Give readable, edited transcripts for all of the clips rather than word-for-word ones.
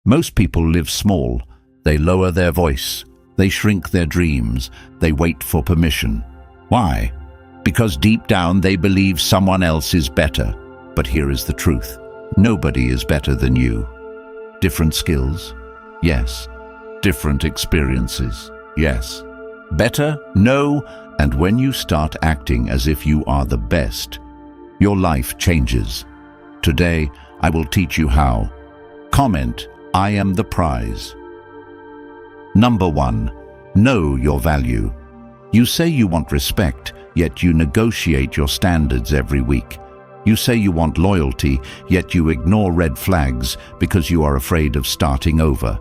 Most people live small. They lower their voice. They shrink their dreams. They wait for permission. Why? Because deep down they believe someone else is better. But here is the truth. Nobody is better than you. Different skills? Yes. Different experiences? Yes. Better? No. And when you start acting as if you are the best, your life changes. Today, I will teach you how. Comment, I am the prize. Number 1. Know your value. You say you want respect, yet you negotiate your standards every week. You say you want loyalty, yet you ignore red flags because you are afraid of starting over.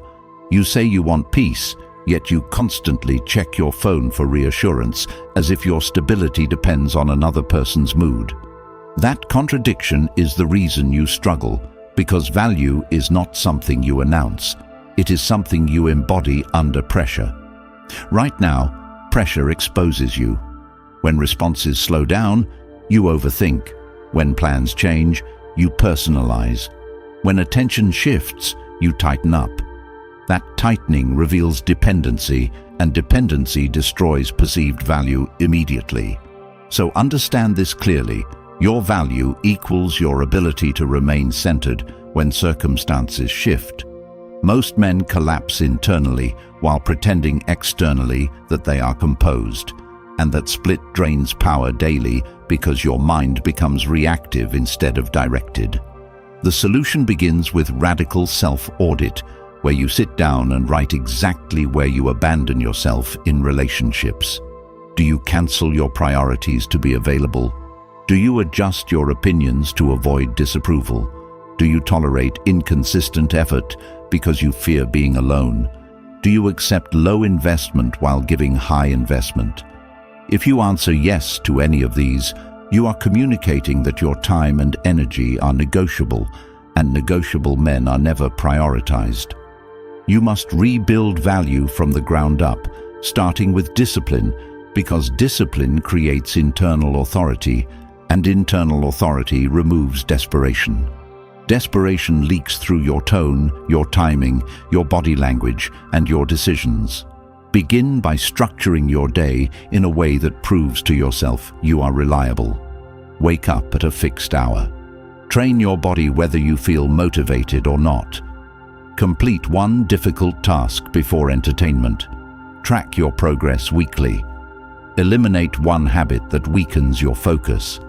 You say you want peace, yet you constantly check your phone for reassurance as if your stability depends on another person's mood. That contradiction is the reason you struggle, because value is not something you announce. It is something you embody under pressure. Right now, pressure exposes you. When responses slow down, you overthink. When plans change, you personalize. When attention shifts, you tighten up. That tightening reveals dependency, and dependency destroys perceived value immediately. So understand this clearly. Your value equals your ability to remain centered when circumstances shift. Most men collapse internally while pretending externally that they are composed, and that split drains power daily because your mind becomes reactive instead of directed. The solution begins with radical self-audit, where you sit down and write exactly where you abandon yourself in relationships. Do you cancel your priorities to be available? Do you adjust your opinions to avoid disapproval? Do you tolerate inconsistent effort because you fear being alone? Do you accept low investment while giving high investment? If you answer yes to any of these, you are communicating that your time and energy are negotiable, and negotiable men are never prioritized. You must rebuild value from the ground up, starting with discipline, because discipline creates internal authority, and internal authority removes desperation. Desperation leaks through your tone, your timing, your body language, and your decisions. Begin by structuring your day in a way that proves to yourself you are reliable. Wake up at a fixed hour. Train your body whether you feel motivated or not. Complete one difficult task before entertainment. Track your progress weekly. Eliminate one habit that weakens your focus.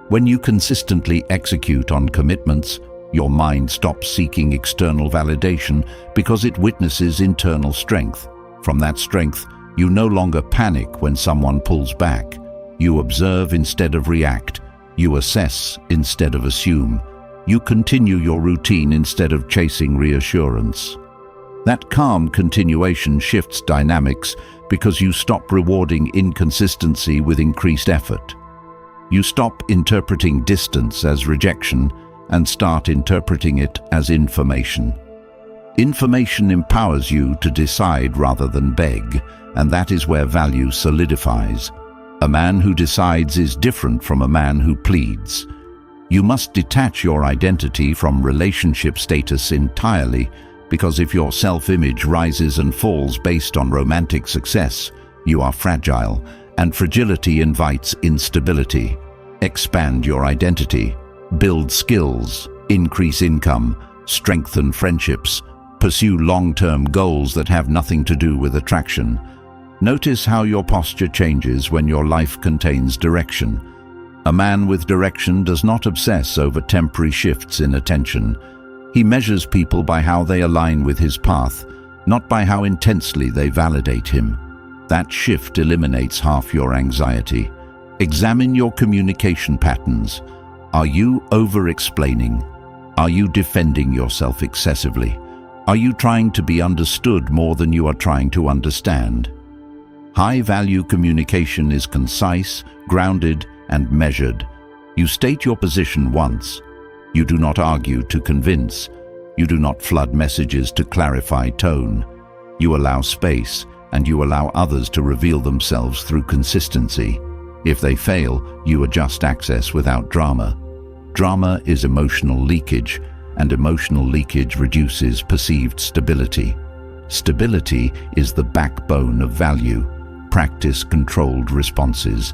When you consistently execute on commitments, your mind stops seeking external validation because it witnesses internal strength. From that strength, you no longer panic when someone pulls back. You observe instead of react. You assess instead of assume. You continue your routine instead of chasing reassurance. That calm continuation shifts dynamics because you stop rewarding inconsistency with increased effort. You stop interpreting distance as rejection and start interpreting it as information. Information empowers you to decide rather than beg, and that is where value solidifies. A man who decides is different from a man who pleads. You must detach your identity from relationship status entirely, because if your self-image rises and falls based on romantic success, you are fragile, and fragility invites instability. Expand your identity. Build skills. Increase income. Strengthen friendships. Pursue long-term goals that have nothing to do with attraction. Notice how your posture changes when your life contains direction. A man with direction does not obsess over temporary shifts in attention. He measures people by how they align with his path, not by how intensely they validate him. That shift eliminates half your anxiety. Examine your communication patterns. Are you over-explaining? Are you defending yourself excessively? Are you trying to be understood more than you are trying to understand? High-value communication is concise, grounded, and measured. You state your position once. You do not argue to convince. You do not flood messages to clarify tone. You allow space, and you allow others to reveal themselves through consistency. If they fail, you adjust access without drama. Drama is emotional leakage, and emotional leakage reduces perceived stability. Stability is the backbone of value. Practice controlled responses.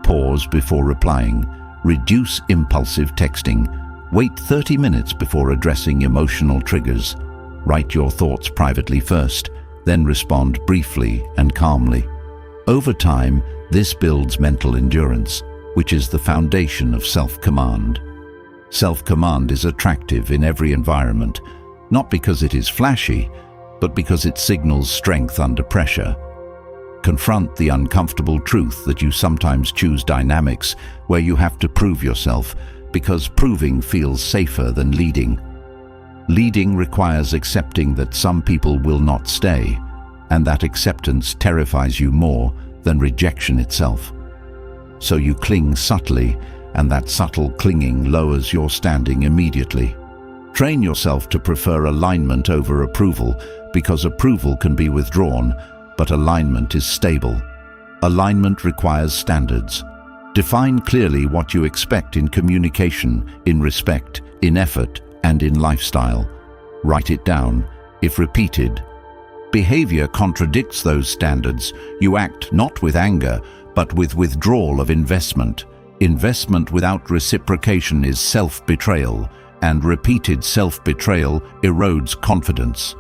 Pause before replying. Reduce impulsive texting. Wait 30 minutes before addressing emotional triggers. Write your thoughts privately first, then respond briefly and calmly. Over time, this builds mental endurance, which is the foundation of self-command. Self-command is attractive in every environment, not because it is flashy, but because it signals strength under pressure. Confront the uncomfortable truth that you sometimes choose dynamics where you have to prove yourself, because proving feels safer than leading. Leading requires accepting that some people will not stay, and that acceptance terrifies you more than rejection itself. So you cling subtly, and that subtle clinging lowers your standing immediately. Train yourself to prefer alignment over approval, because approval can be withdrawn, but alignment is stable. Alignment requires standards. Define clearly what you expect in communication, in respect, in effort, and in lifestyle. Write it down. If repeated, behavior contradicts those standards. You act not with anger, but with withdrawal of investment. Investment without reciprocation is self-betrayal, and repeated self-betrayal erodes confidence.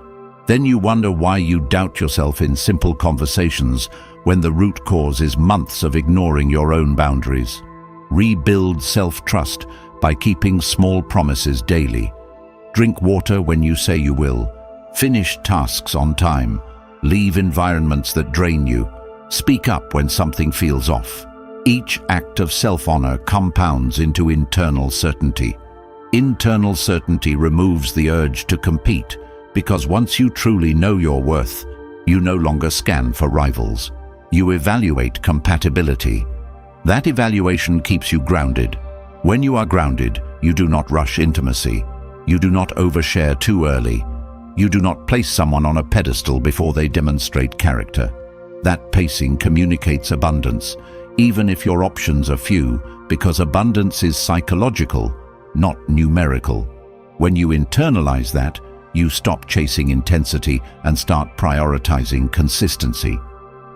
Then you wonder why you doubt yourself in simple conversations when the root cause is months of ignoring your own boundaries. Rebuild self-trust by keeping small promises daily. Drink water when you say you will. Finish tasks on time. Leave environments that drain you. Speak up when something feels off. Each act of self-honor compounds into internal certainty. Internal certainty removes the urge to compete, because once you truly know your worth, you no longer scan for rivals. You evaluate compatibility. That evaluation keeps you grounded. When you are grounded, you do not rush intimacy. You do not overshare too early. You do not place someone on a pedestal before they demonstrate character. That pacing communicates abundance, even if your options are few, because abundance is psychological, not numerical. When you internalize that, you stop chasing intensity and start prioritizing consistency.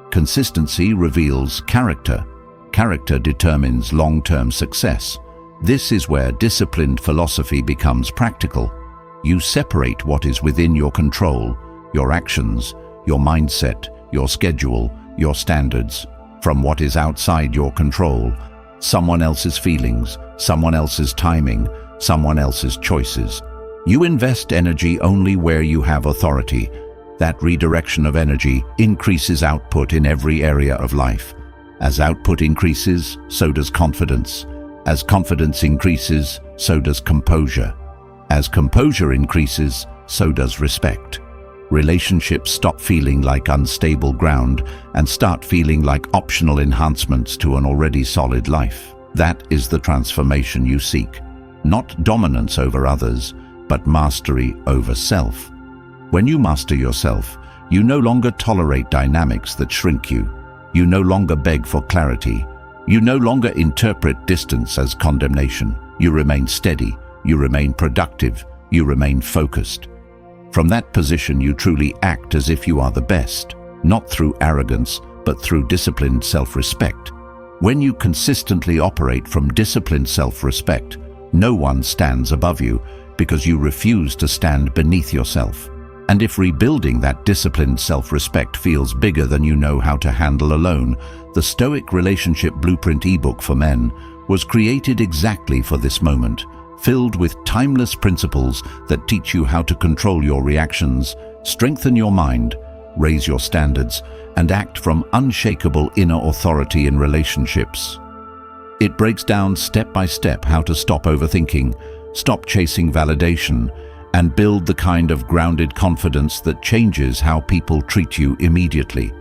Consistency reveals character. Character determines long-term success. This is where disciplined philosophy becomes practical. You separate what is within your control, your actions, your mindset, your schedule, your standards, from what is outside your control, someone else's feelings, someone else's timing, someone else's choices. You invest energy only where you have authority. That redirection of energy increases output in every area of life. As output increases, so does confidence. As confidence increases, so does composure. As composure increases, so does respect. Relationships stop feeling like unstable ground and start feeling like optional enhancements to an already solid life. That is the transformation you seek. Not dominance over others, but mastery over self. When you master yourself, you no longer tolerate dynamics that shrink you. You no longer beg for clarity. You no longer interpret distance as condemnation. You remain steady. You remain productive. You remain focused. From that position, you truly act as if you are the best, not through arrogance, but through disciplined self-respect. When you consistently operate from disciplined self-respect, no one stands above you because you refuse to stand beneath yourself. And if rebuilding that disciplined self-respect feels bigger than you know how to handle alone, the Stoic Relationship Blueprint ebook for men was created exactly for this moment, filled with timeless principles that teach you how to control your reactions, strengthen your mind, raise your standards, and act from unshakable inner authority in relationships. It breaks down step by step how to stop overthinking, stop chasing validation, and build the kind of grounded confidence that changes how people treat you immediately.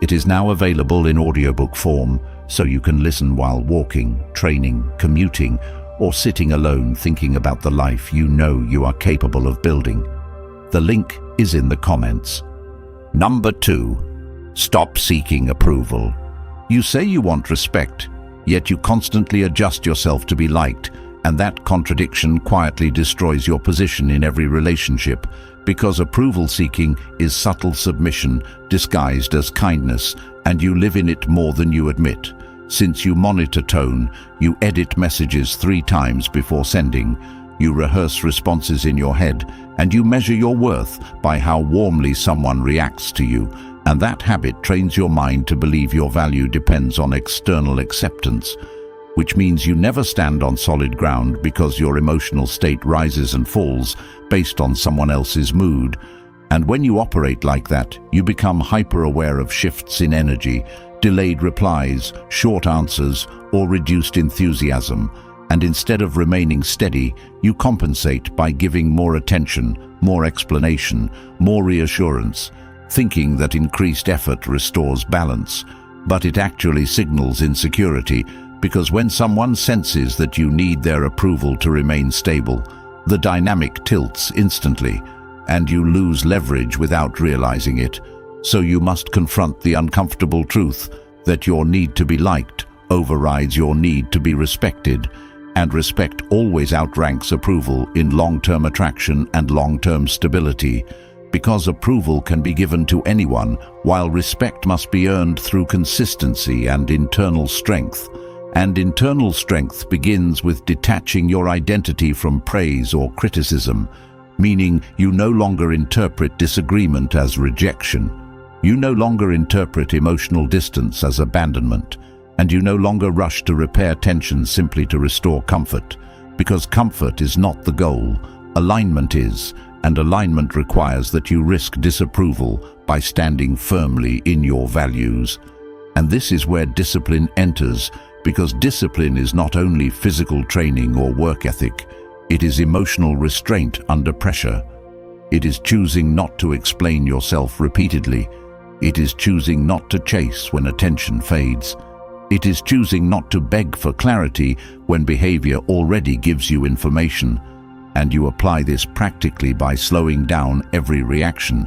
It is now available in audiobook form, so you can listen while walking, training, commuting, or sitting alone thinking about the life you know you are capable of building. The link is in the comments. Number 2. Stop seeking approval. You say you want respect, yet you constantly adjust yourself to be liked, And that contradiction quietly destroys your position in every relationship, because approval-seeking is subtle submission disguised as kindness, and you live in it more than you admit. Since you monitor tone, you edit messages 3 times before sending, you rehearse responses in your head, and you measure your worth by how warmly someone reacts to you, and that habit trains your mind to believe your value depends on external acceptance, which means you never stand on solid ground because your emotional state rises and falls based on someone else's mood. And when you operate like that, you become hyper-aware of shifts in energy, delayed replies, short answers, or reduced enthusiasm. And instead of remaining steady, you compensate by giving more attention, more explanation, more reassurance, thinking that increased effort restores balance. But it actually signals insecurity, because when someone senses that you need their approval to remain stable, the dynamic tilts instantly, and you lose leverage without realizing it. So you must confront the uncomfortable truth that your need to be liked overrides your need to be respected, and respect always outranks approval in long-term attraction and long-term stability, because approval can be given to anyone, while respect must be earned through consistency and internal strength. And internal strength begins with detaching your identity from praise or criticism, meaning you no longer interpret disagreement as rejection. You no longer interpret emotional distance as abandonment, and you no longer rush to repair tension simply to restore comfort, because comfort is not the goal, alignment is, and alignment requires that you risk disapproval by standing firmly in your values. And this is where discipline enters, because discipline is not only physical training or work ethic, it is emotional restraint under pressure. It is choosing not to explain yourself repeatedly. It is choosing not to chase when attention fades. It is choosing not to beg for clarity when behavior already gives you information. And you apply this practically by slowing down every reaction,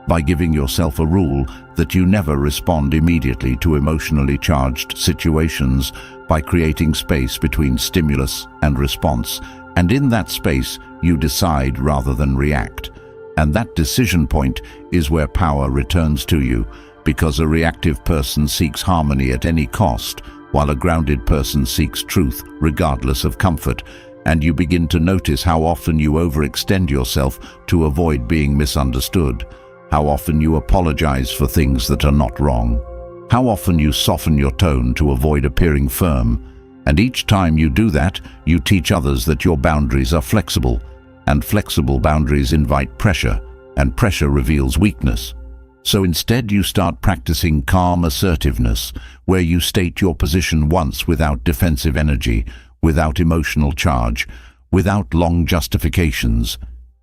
by giving yourself a rule that you never respond immediately to emotionally charged situations, by creating space between stimulus and response, and in that space you decide rather than react. And that decision point is where power returns to you, because a reactive person seeks harmony at any cost, while a grounded person seeks truth regardless of comfort. And you begin to notice how often you overextend yourself to avoid being misunderstood, how often you apologize for things that are not wrong, how often you soften your tone to avoid appearing firm. And each time you do that, you teach others that your boundaries are flexible, and flexible boundaries invite pressure, and pressure reveals weakness. So instead you start practicing calm assertiveness, where you state your position once without defensive energy, without emotional charge, without long justifications,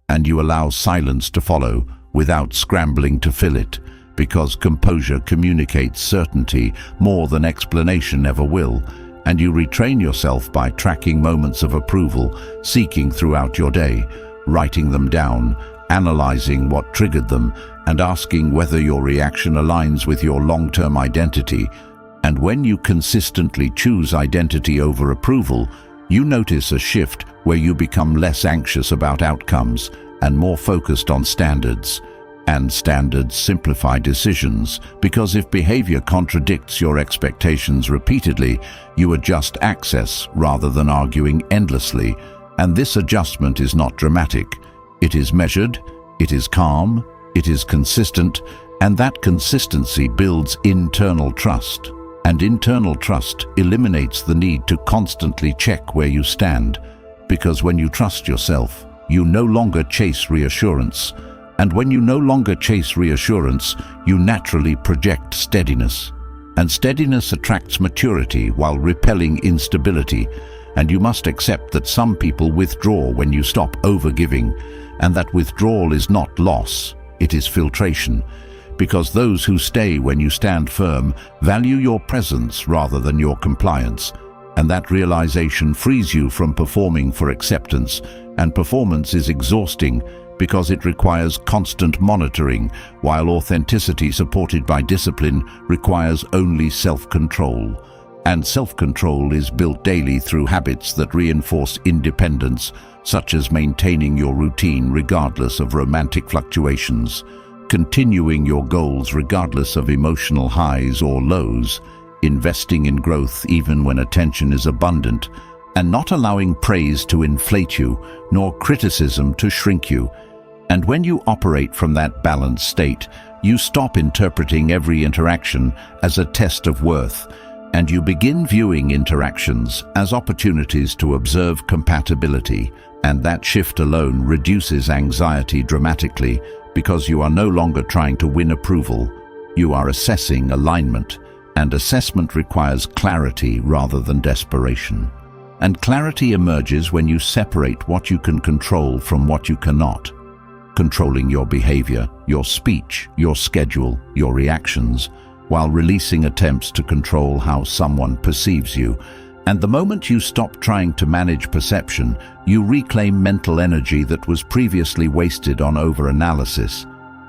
and you allow silence to follow without scrambling to fill it, because composure communicates certainty more than explanation ever will, and you retrain yourself by tracking moments of approval, seeking throughout your day, writing them down, analyzing what triggered them, and asking whether your reaction aligns with your long-term identity. And when you consistently choose identity over approval, you notice a shift where you become less anxious about outcomes and more focused on standards. And standards simplify decisions, because if behavior contradicts your expectations repeatedly, you adjust access rather than arguing endlessly. And this adjustment is not dramatic. It is measured, it is calm, it is consistent, and that consistency builds internal trust. And internal trust eliminates the need to constantly check where you stand, because when you trust yourself, you no longer chase reassurance. And when you no longer chase reassurance, you naturally project steadiness. And steadiness attracts maturity while repelling instability. And you must accept that some people withdraw when you stop overgiving, and that withdrawal is not loss, it is filtration. Because those who stay when you stand firm value your presence rather than your compliance. And that realization frees you from performing for acceptance, and performance is exhausting because it requires constant monitoring, while authenticity supported by discipline requires only self-control. And self-control is built daily through habits that reinforce independence, such as maintaining your routine regardless of romantic fluctuations, continuing your goals regardless of emotional highs or lows, investing in growth even when attention is abundant, and not allowing praise to inflate you, nor criticism to shrink you. And when you operate from that balanced state, you stop interpreting every interaction as a test of worth, and you begin viewing interactions as opportunities to observe compatibility, and that shift alone reduces anxiety dramatically because you are no longer trying to win approval. You are assessing alignment, and assessment requires clarity rather than desperation. And clarity emerges when you separate what you can control from what you cannot. Controlling your behavior, your speech, your schedule, your reactions, while releasing attempts to control how someone perceives you. And the moment you stop trying to manage perception, you reclaim mental energy that was previously wasted on over-analysis,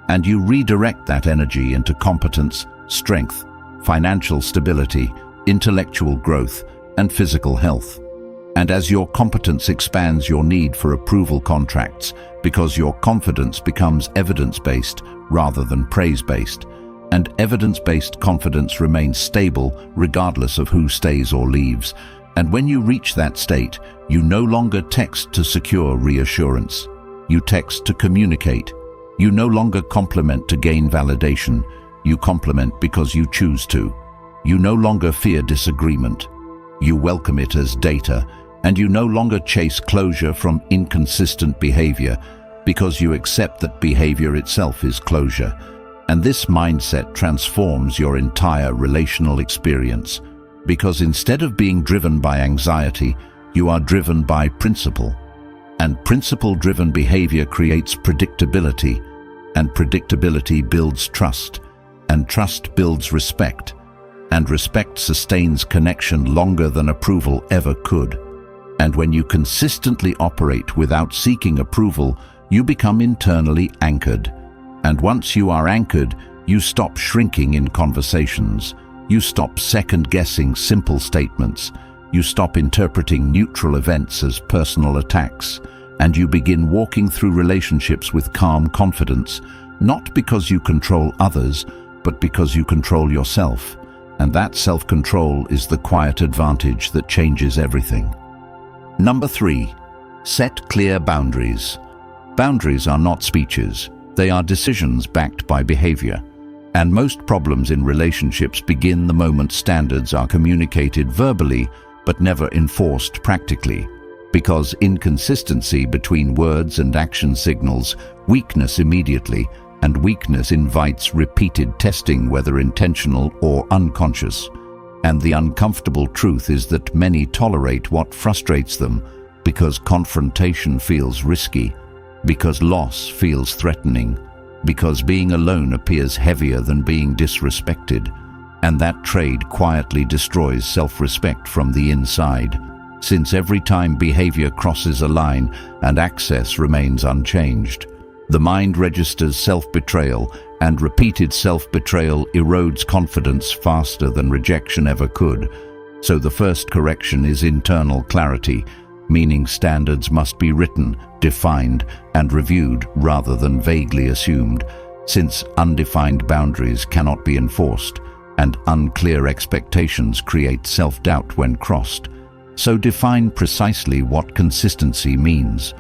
and you redirect that energy into competence, strength, financial stability, intellectual growth, and physical health. And as your competence expands your need for approval contracts, because your confidence becomes evidence-based rather than praise-based, and evidence-based confidence remains stable regardless of who stays or leaves. And when you reach that state, you no longer text to secure reassurance. You text to communicate. You no longer compliment to gain validation. You compliment because you choose to. You no longer fear disagreement. You welcome it as data, and you no longer chase closure from inconsistent behavior because you accept that behavior itself is closure. And this mindset transforms your entire relational experience, because instead of being driven by anxiety, you are driven by principle. And principle-driven behavior creates predictability, and predictability builds trust, and trust builds respect, and respect sustains connection longer than approval ever could. And when you consistently operate without seeking approval, you become internally anchored. And once you are anchored, you stop shrinking in conversations. You stop second-guessing simple statements. You stop interpreting neutral events as personal attacks. And you begin walking through relationships with calm confidence, not because you control others, but because you control yourself. And that self-control is the quiet advantage that changes everything. Number 3, set clear boundaries. Boundaries are not speeches. They are decisions backed by behavior. And most problems in relationships begin the moment standards are communicated verbally but never enforced practically. Because inconsistency between words and action signals weakness immediately, and weakness invites repeated testing, whether intentional or unconscious. And the uncomfortable truth is that many tolerate what frustrates them because confrontation feels risky, because loss feels threatening, because being alone appears heavier than being disrespected. And that trade quietly destroys self-respect from the inside, since every time behavior crosses a line and access remains unchanged, the mind registers self-betrayal, and repeated self-betrayal erodes confidence faster than rejection ever could. So the first correction is internal clarity, meaning standards must be written, defined, and reviewed rather than vaguely assumed, since undefined boundaries cannot be enforced, and unclear expectations create self-doubt when crossed. So define precisely what consistency means,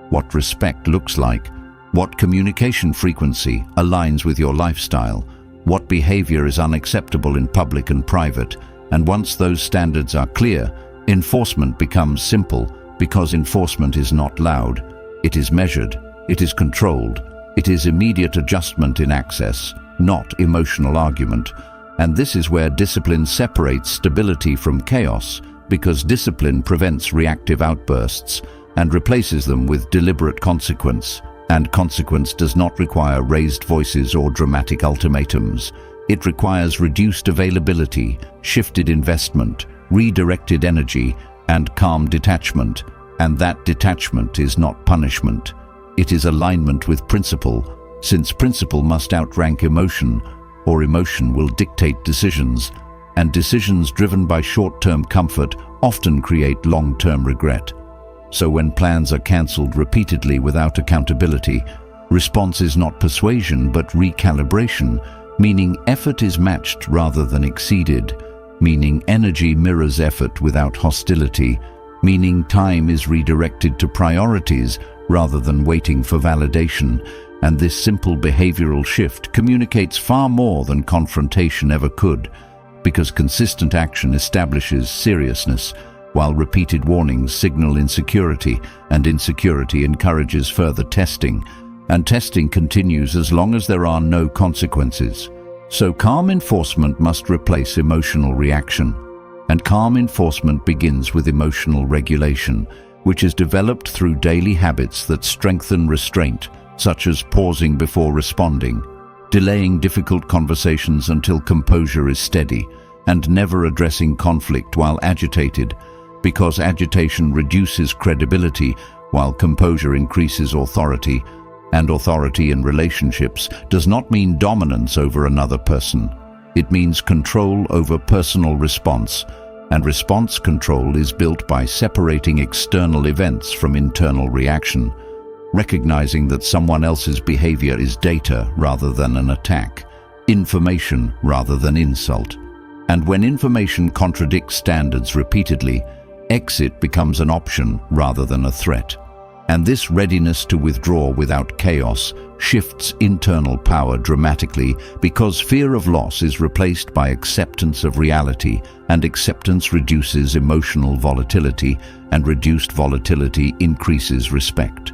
what respect looks like, what communication frequency aligns with your lifestyle, what behavior is unacceptable in public and private. And once those standards are clear, enforcement becomes simple, because enforcement is not loud. It is measured, it is controlled, it is immediate adjustment in access, not emotional argument. And this is where discipline separates stability from chaos, because discipline prevents reactive outbursts and replaces them with deliberate consequence. And consequence does not require raised voices or dramatic ultimatums. It requires reduced availability, shifted investment, redirected energy, and calm detachment. And that detachment is not punishment. It is alignment with principle, since principle must outrank emotion, or emotion will dictate decisions. and decisions driven by short-term comfort often create long-term regret. So when plans are cancelled repeatedly without accountability, response is not persuasion but recalibration, meaning effort is matched rather than exceeded, meaning energy mirrors effort without hostility, meaning time is redirected to priorities rather than waiting for validation. And this simple behavioral shift communicates far more than confrontation ever could, because consistent action establishes seriousness, while repeated warnings signal insecurity, and insecurity encourages further testing, and testing continues as long as there are no consequences. So calm enforcement must replace emotional reaction, and calm enforcement begins with emotional regulation, which is developed through daily habits that strengthen restraint, such as pausing before responding, delaying difficult conversations until composure is steady, and never addressing conflict while agitated, because agitation reduces credibility while composure increases authority, and authority in relationships does not mean dominance over another person. It means control over personal response, and response control is built by separating external events from internal reaction, recognizing that someone else's behavior is data rather than an attack, information rather than insult. And when information contradicts standards repeatedly, exit becomes an option rather than a threat. And this readiness to withdraw without chaos shifts internal power dramatically, because fear of loss is replaced by acceptance of reality, and acceptance reduces emotional volatility, and reduced volatility increases respect.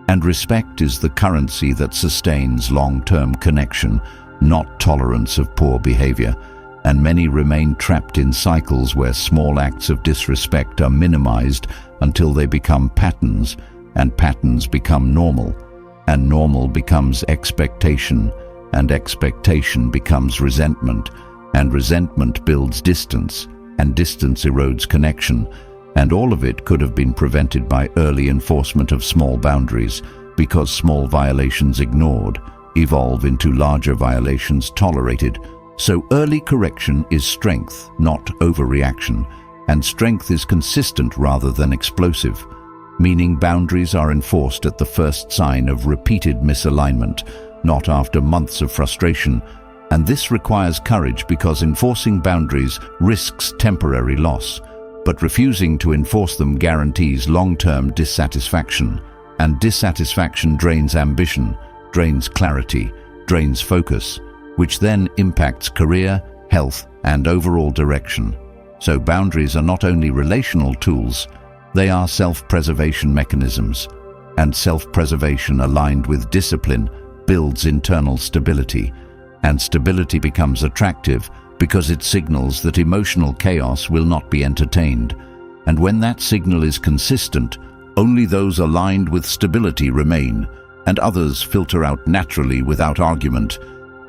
And respect is the currency that sustains long-term connection, not tolerance of poor behavior. And many remain trapped in cycles where small acts of disrespect are minimized until they become patterns, and patterns become normal, and normal becomes expectation, and expectation becomes resentment, and resentment builds distance, and distance erodes connection, and all of it could have been prevented by early enforcement of small boundaries, because small violations ignored evolve into larger violations tolerated. So early correction is strength, not overreaction, and strength is consistent rather than explosive, meaning boundaries are enforced at the first sign of repeated misalignment, not after months of frustration. And this requires courage, because enforcing boundaries risks temporary loss, but refusing to enforce them guarantees long-term dissatisfaction. And dissatisfaction drains ambition, drains clarity, drains focus, which then impacts career, health, and overall direction. So boundaries are not only relational tools, they are self-preservation mechanisms, and self-preservation aligned with discipline builds internal stability, and stability becomes attractive because it signals that emotional chaos will not be entertained. And when that signal is consistent, only those aligned with stability remain, and others filter out naturally without argument.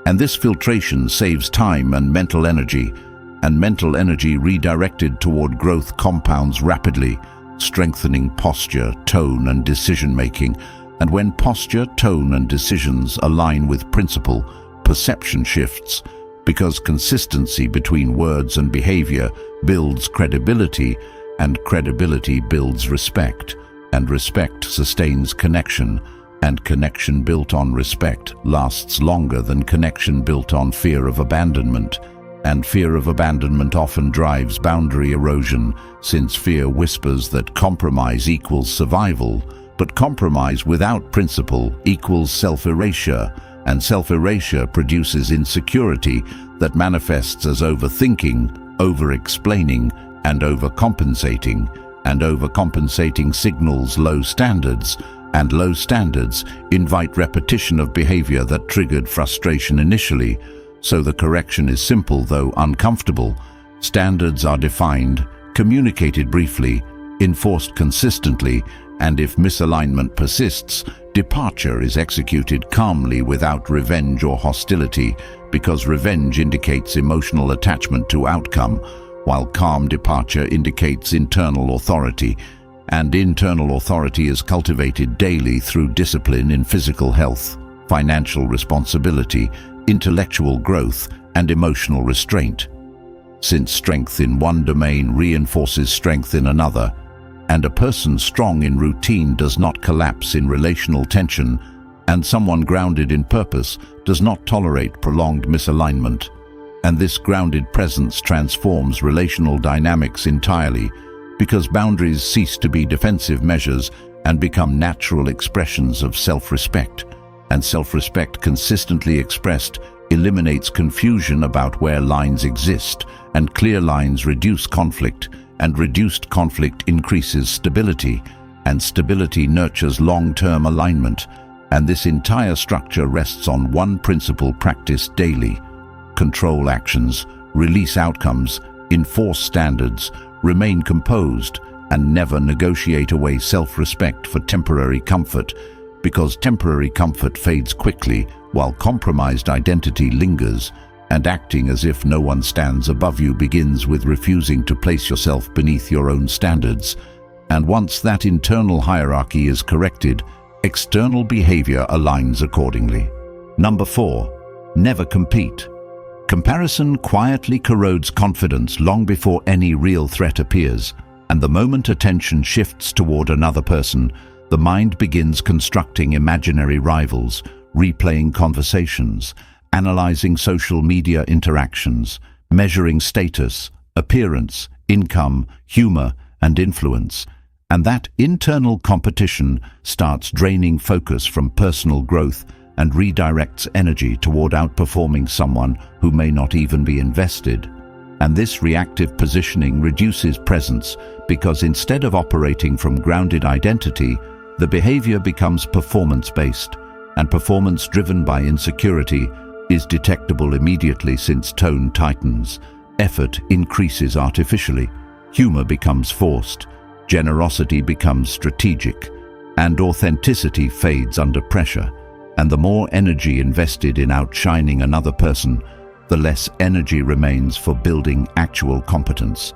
And this filtration saves time and mental energy redirected toward growth compounds rapidly, strengthening posture, tone, and decision-making. And when posture, tone, and decisions align with principle, perception shifts, because consistency between words and behavior builds credibility, and credibility builds respect, and respect sustains connection, and connection built on respect lasts longer than connection built on fear of abandonment. And fear of abandonment often drives boundary erosion, since fear whispers that compromise equals survival, but compromise without principle equals self-erasure, and self-erasure produces insecurity that manifests as overthinking, over-explaining, and overcompensating, and overcompensating signals low standards, and low standards invite repetition of behavior that triggered frustration initially. So the correction is simple though uncomfortable. Standards are defined, communicated briefly, enforced consistently, and if misalignment persists, departure is executed calmly without revenge or hostility, because revenge indicates emotional attachment to outcome, while calm departure indicates internal authority. And internal authority is cultivated daily through discipline in physical health, financial responsibility, intellectual growth, and emotional restraint. since strength in one domain reinforces strength in another, and a person strong in routine does not collapse in relational tension, and someone grounded in purpose does not tolerate prolonged misalignment. And this grounded presence transforms relational dynamics entirely, because boundaries cease to be defensive measures and become natural expressions of self-respect. And self-respect consistently expressed eliminates confusion about where lines exist, and clear lines reduce conflict, and reduced conflict increases stability, and stability nurtures long-term alignment. And this entire structure rests on one principle practiced daily: control actions, release outcomes, enforce standards, remain composed, and never negotiate away self-respect for temporary comfort, because temporary comfort fades quickly while compromised identity lingers, and acting as if no one stands above you begins with refusing to place yourself beneath your own standards. And once that internal hierarchy is corrected, external behavior aligns accordingly. Number 4, never compete. Comparison quietly corrodes confidence long before any real threat appears, and the moment attention shifts toward another person, the mind begins constructing imaginary rivals, replaying conversations, analyzing social media interactions, measuring status, appearance, income, humor, and influence. And that internal competition starts draining focus from personal growth and redirects energy toward outperforming someone who may not even be invested. And this reactive positioning reduces presence, because instead of operating from grounded identity, the behavior becomes performance-based, and performance driven by insecurity is detectable immediately, since tone tightens, effort increases artificially, humor becomes forced, generosity becomes strategic, and authenticity fades under pressure. And the more energy invested in outshining another person, the less energy remains for building actual competence,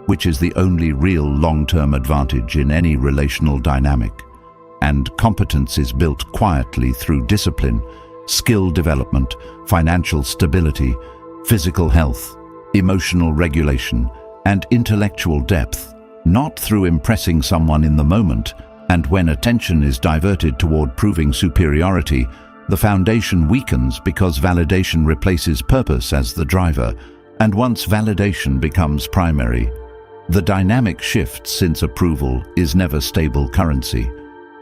which is the only real long-term advantage in any relational dynamic. And competence is built quietly through discipline, skill development, financial stability, physical health, emotional regulation, and intellectual depth, not through impressing someone in the moment. And when attention is diverted toward proving superiority, the foundation weakens, because validation replaces purpose as the driver. And once validation becomes primary, the dynamic shifts, since approval is never stable currency.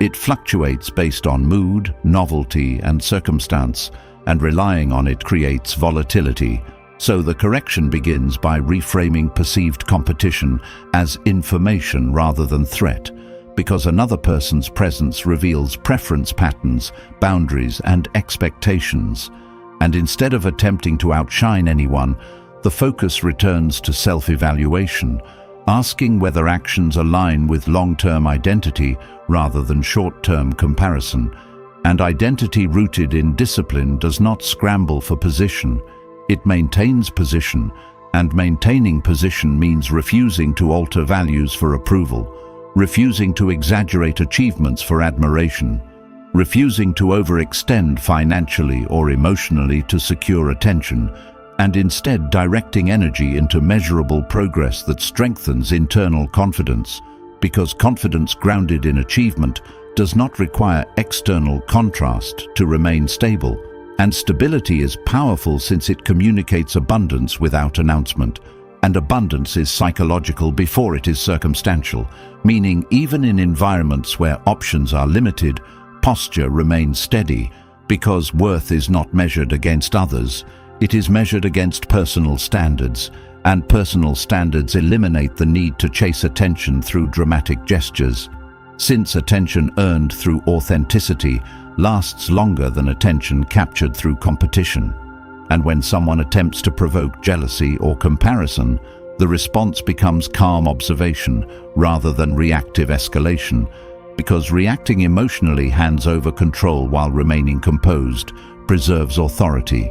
It fluctuates based on mood, novelty, and circumstance, and relying on it creates volatility. So the correction begins by reframing perceived competition as information rather than threat, because another person's presence reveals preference patterns, boundaries, and expectations. And instead of attempting to outshine anyone, the focus returns to self-evaluation, asking whether actions align with long-term identity rather than short-term comparison. And identity rooted in discipline does not scramble for position. It maintains position, and maintaining position means refusing to alter values for approval, refusing to exaggerate achievements for admiration, refusing to overextend financially or emotionally to secure attention, and instead directing energy into measurable progress that strengthens internal confidence, because confidence grounded in achievement does not require external contrast to remain stable. And stability is powerful, since it communicates abundance without announcement. And abundance is psychological before it is circumstantial, meaning even in environments where options are limited, posture remains steady, because worth is not measured against others. It is measured against personal standards, and personal standards eliminate the need to chase attention through dramatic gestures, since attention earned through authenticity lasts longer than attention captured through competition. And when someone attempts to provoke jealousy or comparison, the response becomes calm observation rather than reactive escalation, because reacting emotionally hands over control while remaining composed preserves authority.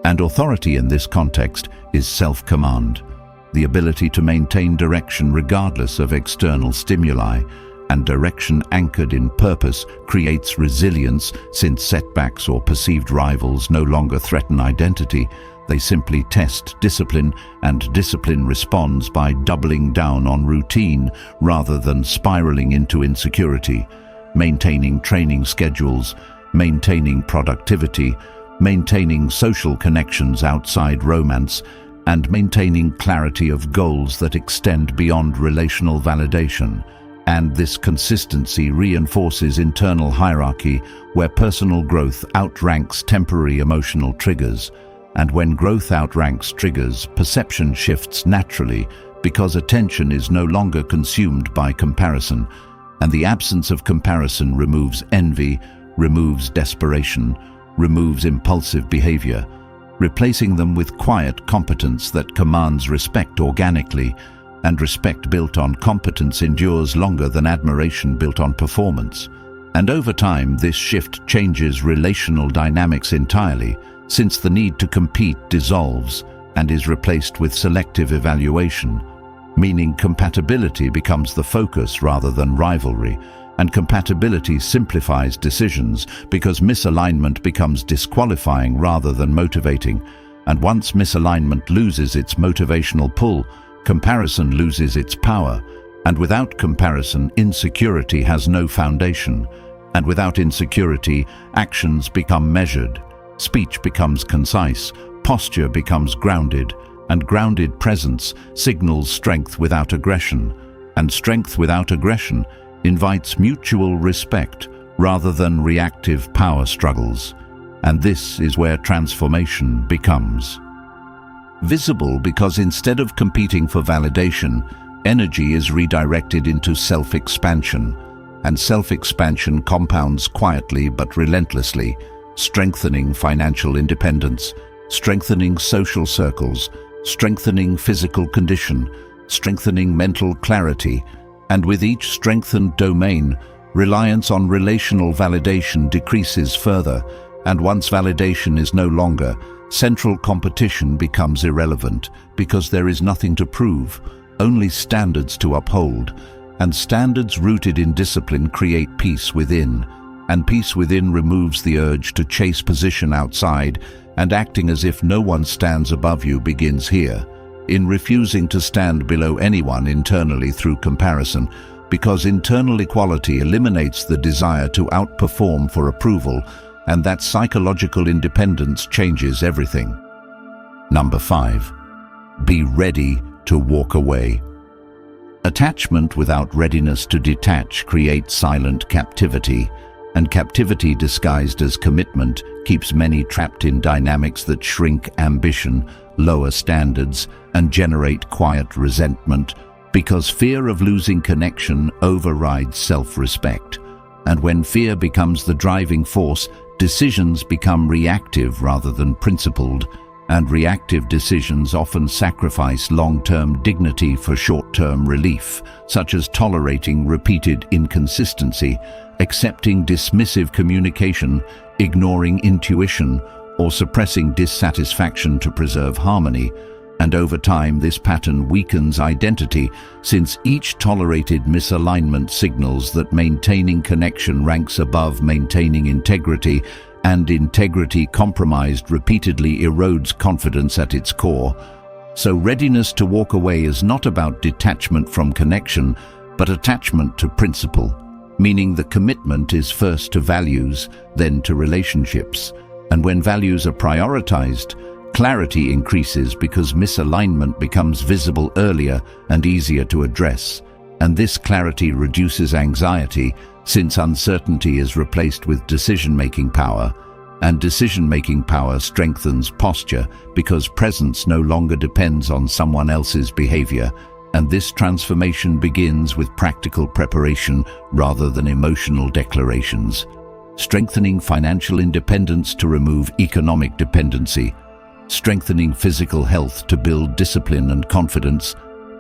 And authority in this context is self-command, the ability to maintain direction regardless of external stimuli. And direction anchored in purpose creates resilience, since setbacks or perceived rivals no longer threaten identity. They simply test discipline, and discipline responds by doubling down on routine rather than spiraling into insecurity, maintaining training schedules, maintaining productivity, maintaining social connections outside romance, and maintaining clarity of goals that extend beyond relational validation. And this consistency reinforces internal hierarchy where personal growth outranks temporary emotional triggers. And when growth outranks triggers, perception shifts naturally because attention is no longer consumed by comparison. And the absence of comparison removes envy, removes desperation, removes impulsive behavior, replacing them with quiet competence that commands respect organically, and respect built on competence endures longer than admiration built on performance. And over time, this shift changes relational dynamics entirely, since the need to compete dissolves and is replaced with selective evaluation, meaning compatibility becomes the focus rather than rivalry, and compatibility simplifies decisions because misalignment becomes disqualifying rather than motivating. And once misalignment loses its motivational pull, comparison loses its power. And without comparison, insecurity has no foundation. And without insecurity, actions become measured, speech becomes concise, posture becomes grounded, and grounded presence signals strength without aggression. And strength without aggression invites mutual respect rather than reactive power struggles. And this is where transformation becomes visible, because instead of competing for validation, energy is redirected into self-expansion. And self-expansion compounds quietly but relentlessly, strengthening financial independence, strengthening social circles, strengthening physical condition, strengthening mental clarity. And with each strengthened domain, reliance on relational validation decreases further, and once validation is no longer, central competition becomes irrelevant because there is nothing to prove, only standards to uphold. And standards rooted in discipline create peace within, and peace within removes the urge to chase position outside, and acting as if no one stands above you begins here, in refusing to stand below anyone internally through comparison, because internal equality eliminates the desire to outperform for approval, and that psychological independence changes everything. Number 5. Be ready to walk away. Attachment without readiness to detach creates silent captivity, and captivity disguised as commitment keeps many trapped in dynamics that shrink ambition, lower standards, and generate quiet resentment, because fear of losing connection overrides self-respect. And when fear becomes the driving force, decisions become reactive rather than principled, and reactive decisions often sacrifice long-term dignity for short-term relief, such as tolerating repeated inconsistency, accepting dismissive communication, ignoring intuition, or suppressing dissatisfaction to preserve harmony. And over time, this pattern weakens identity, since each tolerated misalignment signals that maintaining connection ranks above maintaining integrity, and integrity compromised repeatedly erodes confidence at its core. So readiness to walk away is not about detachment from connection, but attachment to principle, meaning the commitment is first to values, then to relationships. And when values are prioritized, clarity increases because misalignment becomes visible earlier and easier to address. And this clarity reduces anxiety, since uncertainty is replaced with decision-making power. And decision-making power strengthens posture because presence no longer depends on someone else's behavior. And this transformation begins with practical preparation rather than emotional declarations. Strengthening financial independence to remove economic dependency, strengthening physical health to build discipline and confidence,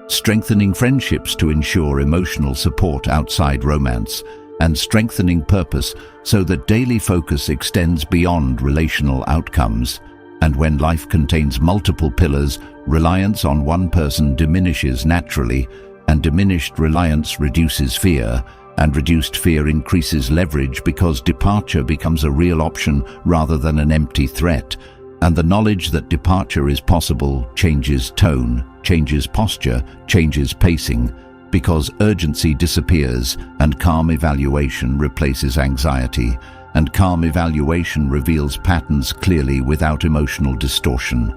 strengthening friendships to ensure emotional support outside romance, and strengthening purpose so that daily focus extends beyond relational outcomes. And when life contains multiple pillars, reliance on one person diminishes naturally, and diminished reliance reduces fear, and reduced fear increases leverage because departure becomes a real option rather than an empty threat. And the knowledge that departure is possible changes tone, changes posture, changes pacing, because urgency disappears and calm evaluation replaces anxiety, and calm evaluation reveals patterns clearly without emotional distortion.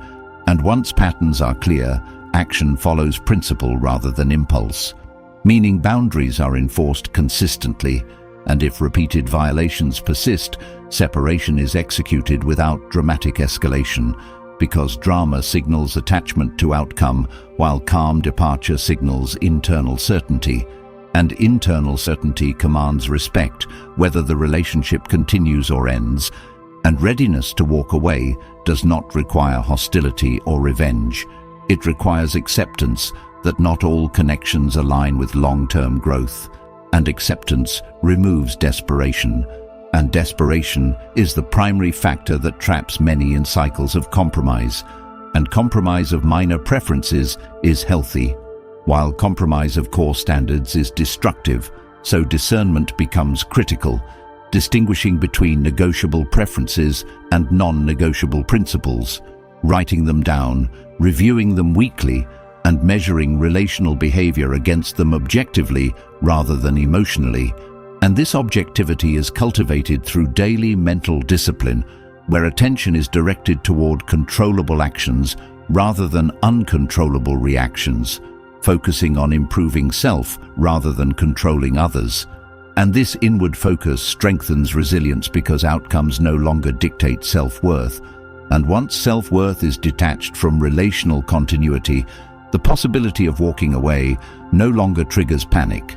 And once patterns are clear, action follows principle rather than impulse, meaning boundaries are enforced consistently, and if repeated violations persist, separation is executed without dramatic escalation, because drama signals attachment to outcome, while calm departure signals internal certainty. And internal certainty commands respect, whether the relationship continues or ends, and readiness to walk away does not require hostility or revenge. It requires acceptance that not all connections align with long-term growth, and acceptance removes desperation. And desperation is the primary factor that traps many in cycles of compromise. And compromise of minor preferences is healthy, while compromise of core standards is destructive. So discernment becomes critical, distinguishing between negotiable preferences and non-negotiable principles, writing them down, reviewing them weekly, and measuring relational behavior against them objectively rather than emotionally. And this objectivity is cultivated through daily mental discipline, where attention is directed toward controllable actions rather than uncontrollable reactions, focusing on improving self rather than controlling others. And this inward focus strengthens resilience because outcomes no longer dictate self-worth. And once self-worth is detached from relational continuity, the possibility of walking away no longer triggers panic,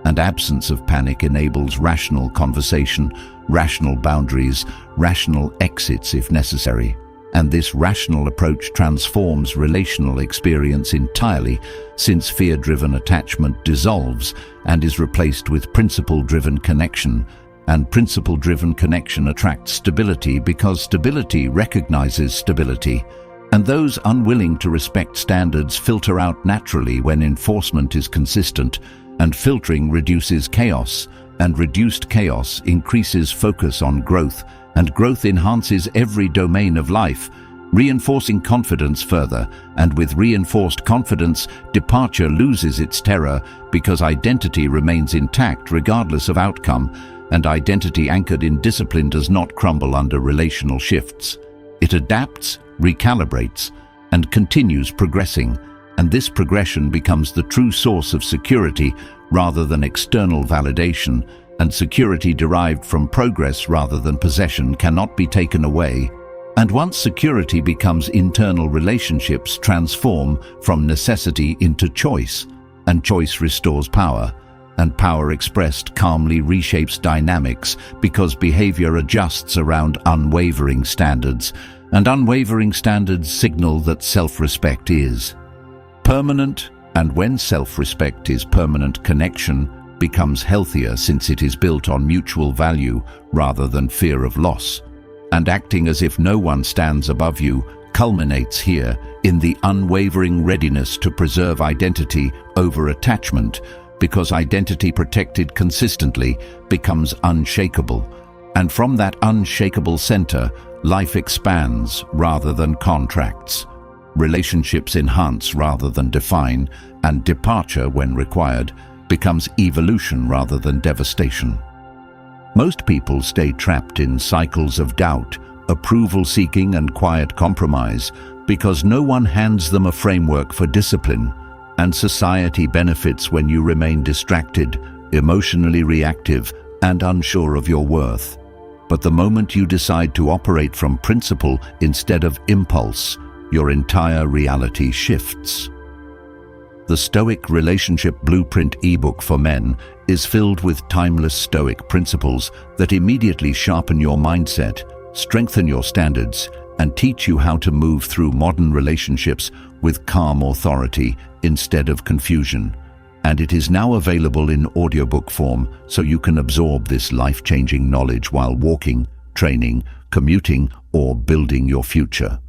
and absence of panic enables rational conversation, rational boundaries, rational exits if necessary. And this rational approach transforms relational experience entirely, since fear-driven attachment dissolves and is replaced with principle-driven connection. And principle-driven connection attracts stability because stability recognizes stability. And those unwilling to respect standards filter out naturally when enforcement is consistent, and filtering reduces chaos, and reduced chaos increases focus on growth, and growth enhances every domain of life, reinforcing confidence further. And with reinforced confidence, departure loses its terror because identity remains intact regardless of outcome, and identity anchored in discipline does not crumble under relational shifts. It adapts, recalibrates, and continues progressing, and this progression becomes the true source of security rather than external validation, and security derived from progress rather than possession cannot be taken away. And once security becomes internal, relationships transform from necessity into choice, and choice restores power, and power expressed calmly reshapes dynamics because behavior adjusts around unwavering standards, and unwavering standards signal that self-respect is permanent. And when self-respect is permanent, connection becomes healthier since it is built on mutual value rather than fear of loss. And acting as if no one stands above you culminates here in the unwavering readiness to preserve identity over attachment, because identity protected consistently becomes unshakable. And from that unshakable center, life expands rather than contracts. Relationships enhance rather than define, and departure, when required, becomes evolution rather than devastation. Most people stay trapped in cycles of doubt, approval-seeking, and quiet compromise because no one hands them a framework for discipline, and society benefits when you remain distracted, emotionally reactive, and unsure of your worth. But the moment you decide to operate from principle instead of impulse, your entire reality shifts. The Stoic Relationship Blueprint ebook for men is filled with timeless Stoic principles that immediately sharpen your mindset, strengthen your standards, and teach you how to move through modern relationships with calm authority instead of confusion. And it is now available in audiobook form, so you can absorb this life-changing knowledge while walking, training, commuting, or building your future.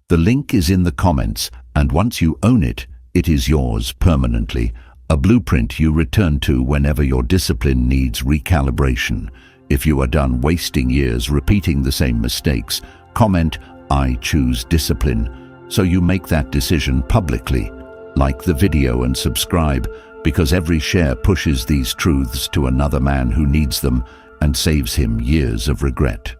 The link is in the comments, and once you own it, it is yours permanently, a blueprint you return to whenever your discipline needs recalibration. If you are done wasting years repeating the same mistakes, comment, I choose discipline, so you make that decision publicly. Like the video and subscribe, because every share pushes these truths to another man who needs them and saves him years of regret.